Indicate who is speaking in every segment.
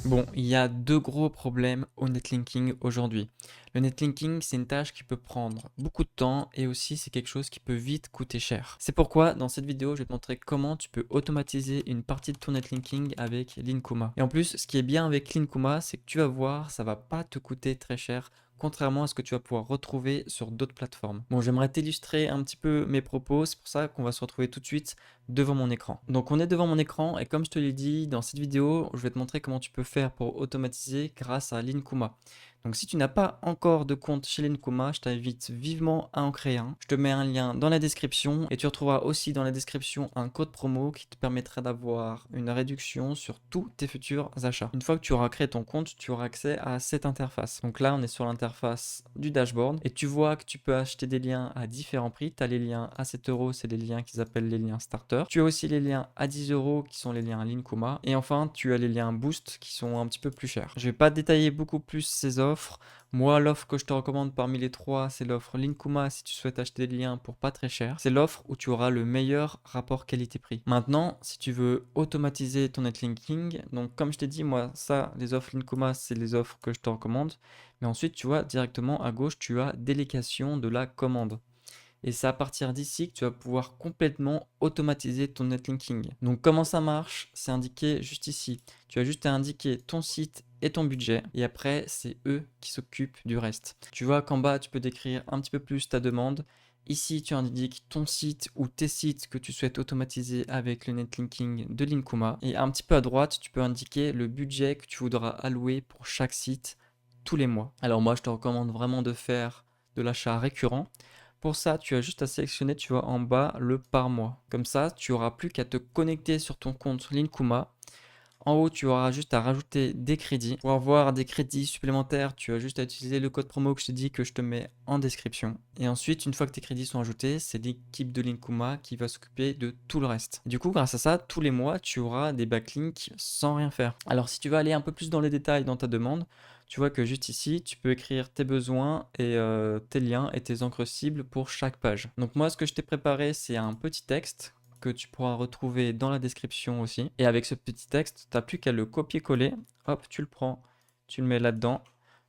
Speaker 1: Bon, il y a deux gros problèmes au netlinking aujourd'hui. Le netlinking, c'est une tâche qui peut prendre beaucoup de temps et aussi c'est quelque chose qui peut vite coûter cher. C'est pourquoi dans cette vidéo, je vais te montrer comment tu peux automatiser une partie de ton netlinking avec Linkuma. Et en plus, ce qui est bien avec Linkuma, c'est que tu vas voir, ça va pas te coûter très cher, contrairement à ce que tu vas pouvoir retrouver sur d'autres plateformes. Bon, j'aimerais t'illustrer un petit peu mes propos, c'est pour ça qu'on va se retrouver tout de suite devant mon écran. Donc on est devant mon écran et comme je te l'ai dit dans cette vidéo, je vais te montrer comment tu peux faire pour automatiser grâce à Linkuma. Donc si tu n'as pas encore de compte chez Linkuma, je t'invite vivement à en créer un. Je te mets un lien dans la description et tu retrouveras aussi dans la description un code promo qui te permettra d'avoir une réduction sur tous tes futurs achats. Une fois que tu auras créé ton compte, tu auras accès à cette interface. Donc là, on est sur l'interface du dashboard et tu vois que tu peux acheter des liens à différents prix. Tu as les liens à 7 euros, c'est les liens qu'ils appellent les liens starter. Tu as aussi les liens à 10 euros qui sont les liens Linkuma. Et enfin, tu as les liens boost qui sont un petit peu plus chers. Je vais pas détailler beaucoup plus ces offres. Moi, l'offre que je te recommande parmi les trois, c'est l'offre Linkuma si tu souhaites acheter des liens pour pas très cher. C'est l'offre où tu auras le meilleur rapport qualité-prix. Maintenant, si tu veux automatiser ton netlinking, donc comme je t'ai dit, moi, ça, les offres Linkuma, c'est les offres que je te recommande. Mais ensuite, tu vois, directement à gauche, tu as délégation de la commande. Et c'est à partir d'ici que tu vas pouvoir complètement automatiser ton netlinking. Donc comment ça marche? C'est indiqué juste ici. Tu as juste à indiquer ton site et ton budget et après c'est eux qui s'occupent du reste. Tu vois qu'en bas tu peux décrire un petit peu plus ta demande. Ici tu indiques ton site ou tes sites que tu souhaites automatiser avec le netlinking de Linkuma. Et un petit peu à droite tu peux indiquer le budget que tu voudras allouer pour chaque site tous les mois. Alors moi je te recommande vraiment de faire de l'achat récurrent. Pour ça, tu as juste à sélectionner, tu vois, en bas le par mois. Comme ça, tu auras plus qu'à te connecter sur ton compte Linkuma. En haut, tu auras juste à rajouter des crédits. Pour avoir des crédits supplémentaires, tu as juste à utiliser le code promo que je t'ai dit que je te mets en description. Et ensuite, une fois que tes crédits sont ajoutés, c'est l'équipe de Linkuma qui va s'occuper de tout le reste. Du coup, grâce à ça, tous les mois, tu auras des backlinks sans rien faire. Alors, si tu veux aller un peu plus dans les détails dans ta demande, tu vois que juste ici, tu peux écrire tes besoins et tes liens et tes encres cibles pour chaque page. Donc moi, ce que je t'ai préparé, c'est un petit texte que tu pourras retrouver dans la description aussi. Et avec ce petit texte, tu n'as plus qu'à le copier-coller. Hop, tu le prends, tu le mets là-dedans.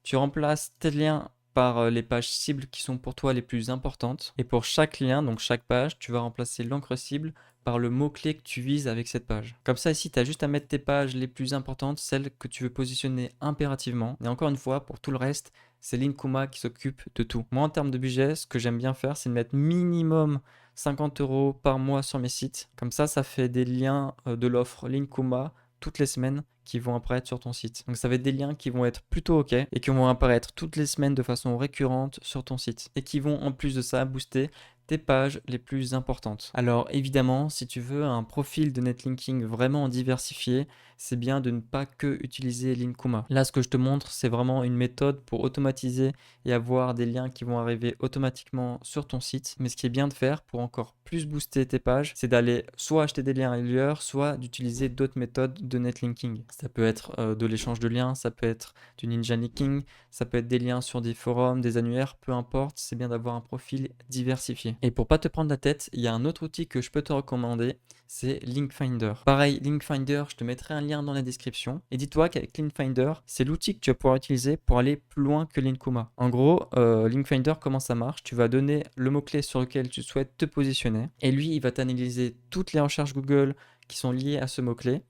Speaker 1: Tu remplaces tes liens par les pages cibles qui sont pour toi les plus importantes. Et pour chaque lien, donc chaque page, tu vas remplacer l'encre cible par le mot-clé que tu vises avec cette page. Comme ça, ici, tu as juste à mettre tes pages les plus importantes, celles que tu veux positionner impérativement. Et encore une fois, pour tout le reste, c'est Linkuma qui s'occupe de tout. Moi, en termes de budget, ce que j'aime bien faire, c'est de mettre minimum 50 euros par mois sur mes sites. Comme ça fait des liens de l'offre Linkuma toutes les semaines qui vont apparaître sur ton site. Donc ça va être des liens qui vont être plutôt ok et qui vont apparaître toutes les semaines de façon récurrente sur ton site et qui vont en plus de ça booster tes pages les plus importantes. Alors évidemment, si tu veux un profil de netlinking vraiment diversifié, c'est bien de ne pas que utiliser Linkuma. Là, ce que je te montre, c'est vraiment une méthode pour automatiser et avoir des liens qui vont arriver automatiquement sur ton site. Mais ce qui est bien de faire pour encore plus booster tes pages, c'est d'aller soit acheter des liens ailleurs, soit d'utiliser d'autres méthodes de netlinking. Ça peut être de l'échange de liens, ça peut être du ninja linking, ça peut être des liens sur des forums, des annuaires, peu importe, c'est bien d'avoir un profil diversifié. Et pour pas te prendre la tête, il y a un autre outil que je peux te recommander, c'est Linkfinder. Pareil, Linkfinder, je te mettrai un lien dans la description. Et dis-toi qu'avec Linkfinder, c'est l'outil que tu vas pouvoir utiliser pour aller plus loin que Linkuma. En gros, Linkfinder, comment ça marche? Tu vas donner le mot-clé sur lequel tu souhaites te positionner. Et lui, il va t'analyser toutes les recherches Google qui sont liées à ce mot-clé.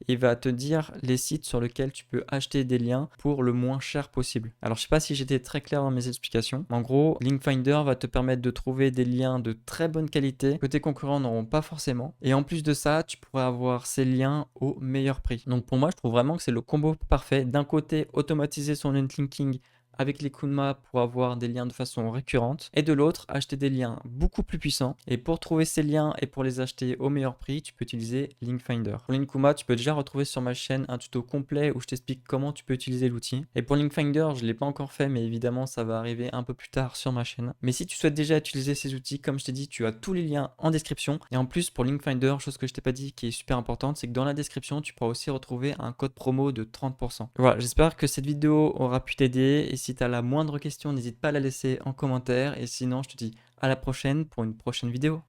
Speaker 1: Il va te dire les sites sur lesquels tu peux acheter des liens pour le moins cher possible. Alors, je sais pas si j'étais très clair dans mes explications. En gros, Linkfinder va te permettre de trouver des liens de très bonne qualité que tes concurrents n'auront pas forcément. Et en plus de ça, tu pourrais avoir ces liens au meilleur prix. Donc, pour moi, je trouve vraiment que c'est le combo parfait. D'un côté, automatiser son netlinking avec les Kunma pour avoir des liens de façon récurrente et de l'autre acheter des liens beaucoup plus puissants et pour trouver ces liens et pour les acheter au meilleur prix tu peux utiliser Linkfinder. Pour Linkuma tu peux déjà retrouver sur ma chaîne un tuto complet où je t'explique comment tu peux utiliser l'outil et pour Linkfinder je ne l'ai pas encore fait mais évidemment ça va arriver un peu plus tard sur ma chaîne. Mais si tu souhaites déjà utiliser ces outils comme je t'ai dit tu as tous les liens en description et en plus pour Linkfinder chose que je t'ai pas dit qui est super importante c'est que dans la description tu pourras aussi retrouver un code promo de 30%. Voilà j'espère que cette vidéo aura pu t'aider et si tu as la moindre question, n'hésite pas à la laisser en commentaire. Et sinon, je te dis à la prochaine pour une prochaine vidéo.